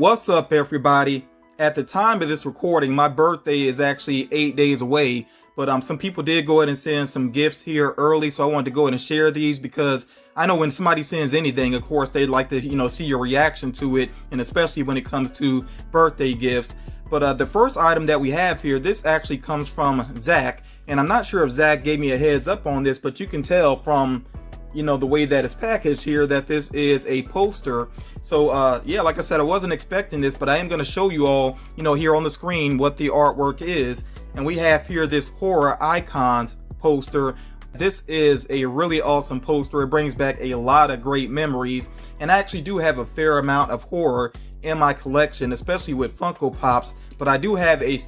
What's up, everybody? At the time of this recording, my birthday is actually 8 days away, but some people did go ahead and send some gifts here early, so I wanted to go ahead and share these because I know when somebody sends anything, of course, they'd like to, see your reaction to it, and especially when it comes to birthday gifts. But the first item that we have here, this actually comes from Zach, and I'm not sure if Zach gave me a heads up on this, but you can tell from the way that it's packaged here that this is a poster. So yeah, like I said, I wasn't expecting this, but I am going to show you all, here on the screen what the artwork is. And we have here this horror icons poster. This is a really awesome poster. It brings back a lot of great memories, and I actually do have a fair amount of horror in my collection, especially with Funko Pops. But I do have a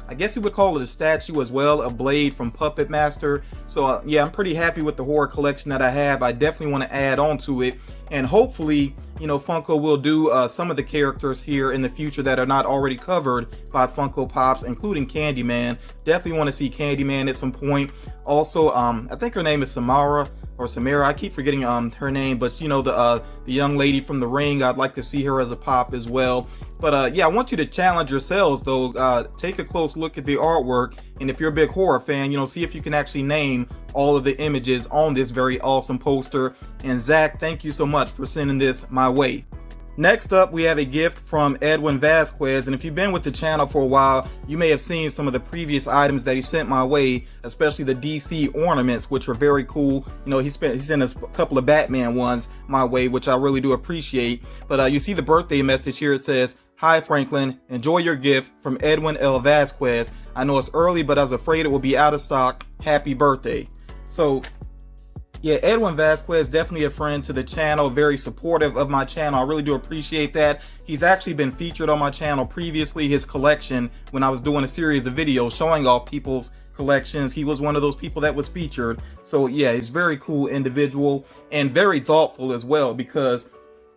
I guess you would call it a statue as well, a Blade from Puppet Master. So yeah, I'm pretty happy with the horror collection that I have. I definitely want to add on to it, and hopefully Funko will do some of the characters here in the future that are not already covered by Funko Pops, including Candyman. Definitely want to see Candyman at some point. Also, I think her name is Samara or Samara. I keep forgetting her name, but the young lady from The Ring, I'd like to see her as a pop as well. But yeah, I want you to challenge yourselves though. Take a close look at the artwork, and if you're a big horror fan, see if you can actually name all of the images on this very awesome poster. And Zach, thank you so much for sending this my way. Next up, we have a gift from Edwin Vasquez, and if you've been with the channel for a while, you may have seen some of the previous items that he sent my way, especially the DC ornaments, which were very cool. He sent a couple of Batman ones my way, which I really do appreciate. But you see the birthday message here. It says, "Hi Franklin, enjoy your gift from Edwin L. Vasquez. I know it's early, but I was afraid it will be out of stock. Happy birthday." So yeah, Edwin Vasquez, definitely a friend to the channel, very supportive of my channel. I really do appreciate that. He's actually been featured on my channel previously, his collection, when I was doing a series of videos showing off people's collections. He was one of those people that was featured. So yeah, he's a very cool individual and very thoughtful as well, because,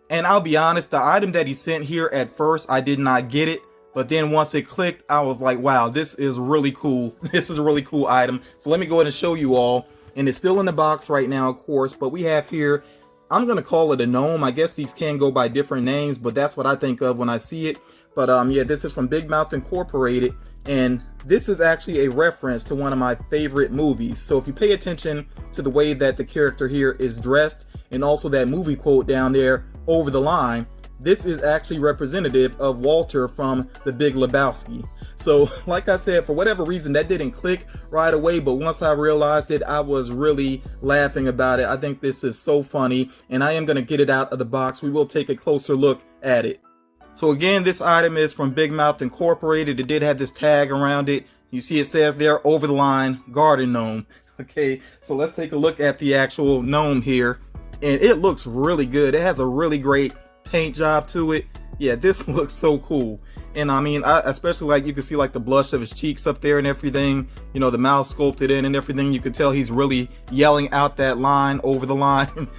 and I'll be honest, the item that he sent here at first, I did not get it. But then once it clicked, I was like, wow, this is really cool. This is a really cool item. So let me go ahead and show you all. And it's still in the box right now, of course, but we have here, I'm going to call it a gnome. I guess these can go by different names, but that's what I think of when I see it. But yeah, this is from Big Mouth Incorporated, and this is actually a reference to one of my favorite movies. So if you pay attention to the way that the character here is dressed, and also that movie quote down there, "Over the line," this is actually representative of Walter from The Big Lebowski. So like I said, for whatever reason, that didn't click right away, but once I realized it, I was really laughing about it. I think this is so funny, and I am going to get it out of the box. We will take a closer look at it. So again, this item is from Big Mouth Incorporated. It did have this tag around it. You see it says there, "Over the Line Garden Gnome." Okay, so let's take a look at the actual gnome here, and it looks really good. It has a really great paint job to it. Yeah, this looks so cool. And I mean, I especially like, you can see like the blush of his cheeks up there and everything, the mouth sculpted in and everything. You can tell he's really yelling out that line, "Over the line."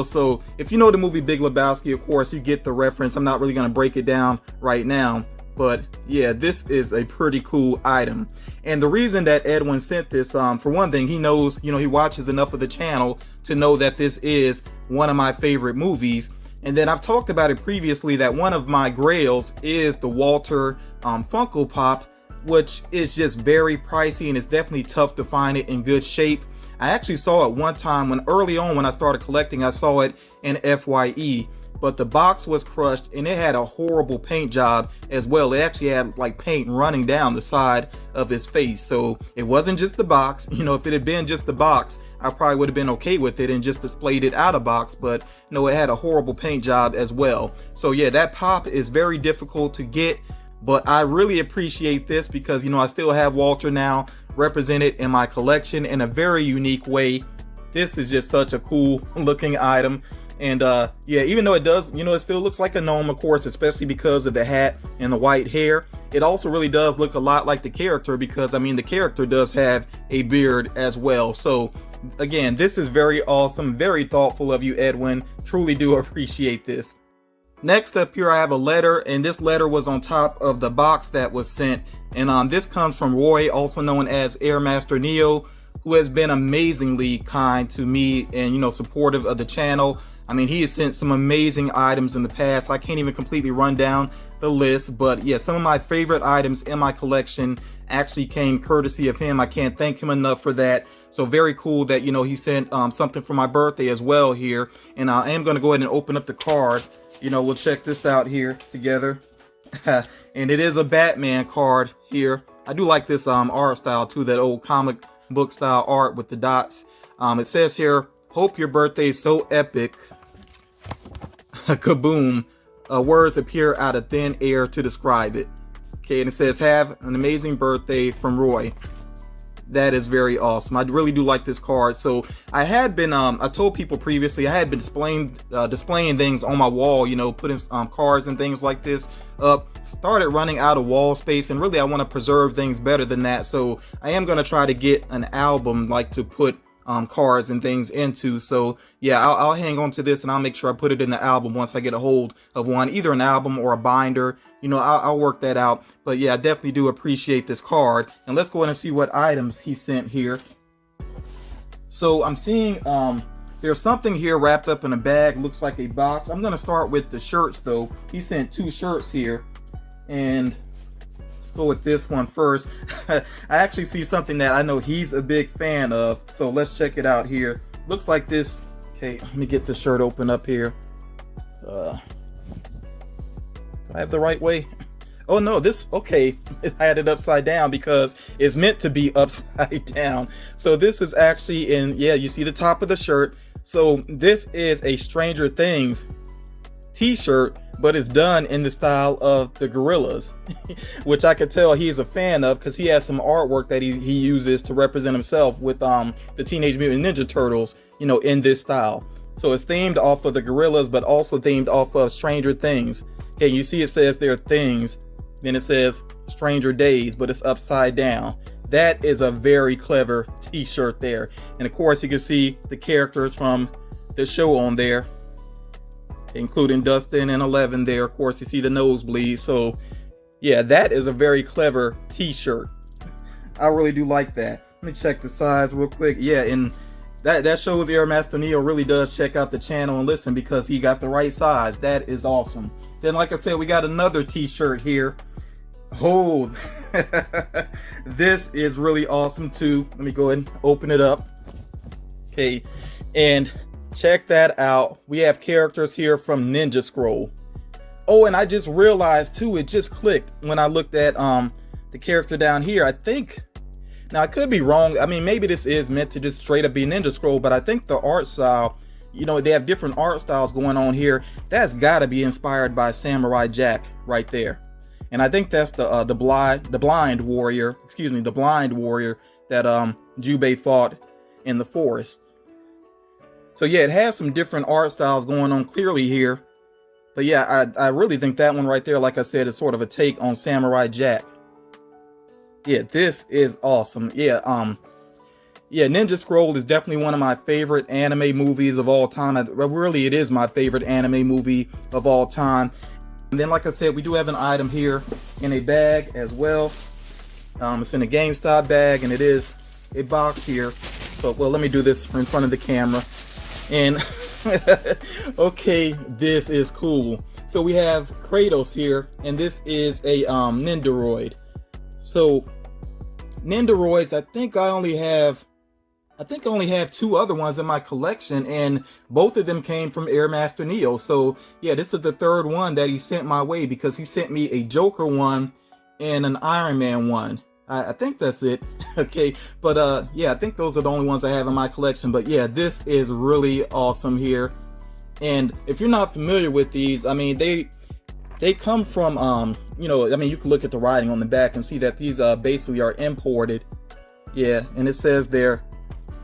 So if you know the movie Big Lebowski, of course, you get the reference. I'm not really going to break it down right now, but yeah, this is a pretty cool item. And the reason that Edwin sent this, for one thing, he knows, he watches enough of the channel to know that this is one of my favorite movies. And then I've talked about it previously that one of my grails is the Walter Funko Pop, which is just very pricey, and it's definitely tough to find it in good shape. I actually saw it one time early on when I started collecting. I saw it in FYE, but the box was crushed and it had a horrible paint job as well. It actually had like paint running down the side of his face. So it wasn't just the box. If it had been just the box, I probably would have been okay with it and just displayed it out of box, but no, it had a horrible paint job as well. So yeah, that pop is very difficult to get, but I really appreciate this because I still have Walter now represented in my collection in a very unique way. This is just such a cool looking item. And yeah, even though it does, it still looks like a gnome, of course, especially because of the hat and the white hair. It also really does look a lot like the character because, I mean, the character does have a beard as well. So again, this is very awesome, very thoughtful of you, Edwin. Truly do appreciate this. Next up here, I have a letter, and this letter was on top of the box that was sent. And this comes from Roy, also known as Airmaster Neo, who has been amazingly kind to me and, supportive of the channel. I mean, he has sent some amazing items in the past. I can't even completely run down the list, but yeah, some of my favorite items in my collection actually came courtesy of him. I can't thank him enough for that. So very cool that, you know, he sent something for my birthday as well here. And I am going to go ahead and open up the card. You know, we'll check this out here together. And it is a Batman card here. I do like this art style too, that old comic book style art with the dots. It says here, hope your birthday is so epic. Kaboom. Words appear out of thin air to describe it. Okay, and it says, have an amazing birthday from Roy. That is very awesome. I really do like this card. So I had been, I told people previously, I had been displaying things on my wall, you know, putting cards and things like this up. Started running out of wall space, and really I want to preserve things better than that. So I am going to try to get an album like to put cards and things into. So yeah, I'll hang on to this, and I'll make sure I put it in the album once I get a hold of one, either an album or a binder. You know, I'll work that out. But yeah, I definitely do appreciate this card. And let's go ahead and see what items he sent here. So I'm seeing there's something here wrapped up in a bag, looks like a box. I'm gonna start with the shirts though. He sent 2 shirts here, and let's go with this one first. I actually see something that I know he's a big fan of, so let's check it out here. Looks like this. Okay, let me get the shirt open up here. Do I have the right way? Oh no, this, okay, I had it upside down because it's meant to be upside down. So this is actually in, yeah, you see the top of the shirt. So this is a Stranger Things t-shirt, but it's done in the style of the Gorillas, which I could tell he's a fan of because he has some artwork that he uses to represent himself with the Teenage Mutant Ninja Turtles, you know, in this style. So it's themed off of the Gorillas, but also themed off of Stranger Things. Okay, you see it says there are things, then it says Stranger Days, but it's upside down. That is a very clever t-shirt there. And of course you can see the characters from the show on there, including Dustin and Eleven there. Of course you see the nosebleed. So yeah, that is a very clever t-shirt. I really do like that. Let me check the size real quick. Yeah, and that shows Airmaster Neo really does check out the channel and listen, because he got the right size. That is awesome. Then like I said, we got another t-shirt here. Oh, this is really awesome too. Let me go ahead and open it up. Okay, and check that out. We have characters here from Ninja Scroll. Oh, and I just realized too, it just clicked when I looked at the character down here. I think, now I could be wrong, I mean maybe this is meant to just straight up be Ninja Scroll, but I think the art style, you know, they have different art styles going on here. That's got to be inspired by Samurai Jack right there. And I think that's the blind warrior that Jubei fought in the forest. So yeah, it has some different art styles going on clearly here. But yeah, I really think that one right there, like I said, is sort of a take on Samurai Jack. Yeah, this is awesome. Yeah, Ninja Scroll is definitely one of my favorite anime movies of all time. Really, it is my favorite anime movie of all time. And then, like I said, we do have an item here in a bag as well. It's in a GameStop bag, and it is a box here. So, well, let me do this in front of the camera. And, okay, this is cool. So we have Kratos here, and this is a Nendoroid. So, Nendoroids, I think I only have 2 other ones in my collection, and both of them came from Airmaster Neo. So yeah, this is the 3rd one that he sent my way, because he sent me a Joker one and an Iron Man one. I think that's it. Okay, but yeah, I think those are the only ones I have in my collection. But yeah, this is really awesome here. And if you're not familiar with these, I mean, they come from you know, I mean, you can look at the writing on the back and see that these basically are imported. Yeah, and it says there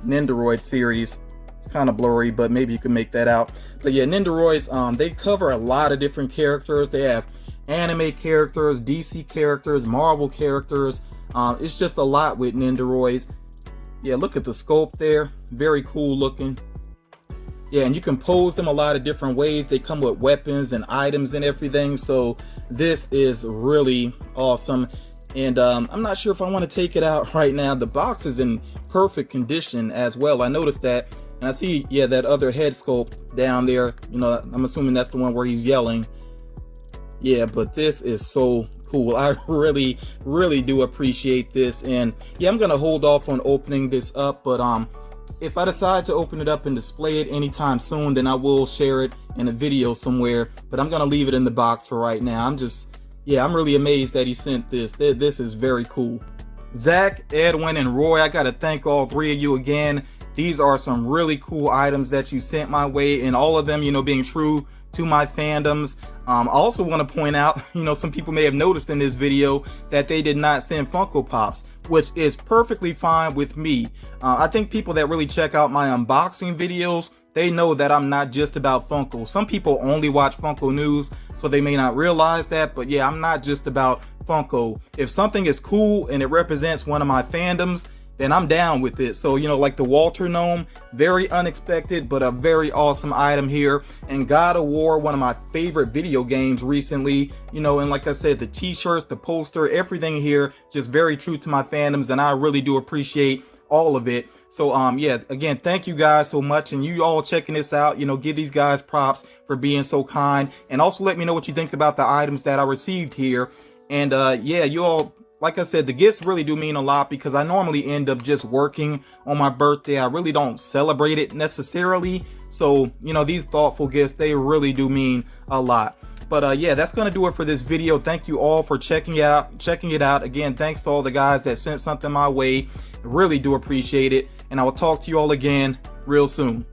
Nendoroid series. It's kind of blurry, but maybe you can make that out. But yeah, Nendoroids, they cover a lot of different characters. They have anime characters, DC characters, Marvel characters. It's just a lot with Nendoroids. Yeah, look at the sculpt there. Very cool looking. Yeah, and you can pose them a lot of different ways. They come with weapons and items and everything. So this is really awesome. And I'm not sure if I want to take it out right now. The box is in perfect condition as well. I noticed that. And And I see, yeah, that other head sculpt down there. You know, I'm assuming that's the one where he's yelling. Yeah, but this is so cool. I really do appreciate this. And yeah, I'm gonna hold off on opening this up, but if I decide to open it up and display it anytime soon, then I will share it in a video somewhere, but I'm gonna leave it in the box for right now. I'm really amazed that he sent this. This is very cool. Zach, Edwin, and Roy, I gotta thank all three of you again. These are some really cool items that you sent my way, and all of them, you know, being true to my fandoms. I also want to point out, you know, some people may have noticed in this video that they did not send Funko Pops, which is perfectly fine with me. I think people that really check out my unboxing videos, they know that I'm not just about Funko. Some people only watch Funko news, so they may not realize that, but yeah, I'm not just about Funko. If something is cool and it represents one of my fandoms, then I'm down with it. So, you know, like the Walter Gnome, very unexpected, but a very awesome item here. And God of War, one of my favorite video games recently, you know, and like I said, the t-shirts, the poster, everything here, just very true to my fandoms, and I really do appreciate all of it. So yeah, again, thank you guys so much, and you all checking this out, you know, give these guys props for being so kind, and also let me know what you think about the items that I received here. And yeah, you all, like I said, the gifts really do mean a lot, because I normally end up just working on my birthday. I really don't celebrate it necessarily. So, you know, these thoughtful gifts, they really do mean a lot. But yeah, that's going to do it for this video. Thank you all for checking it out. Again, thanks to all the guys that sent something my way. Really do appreciate it. And I will talk to you all again real soon.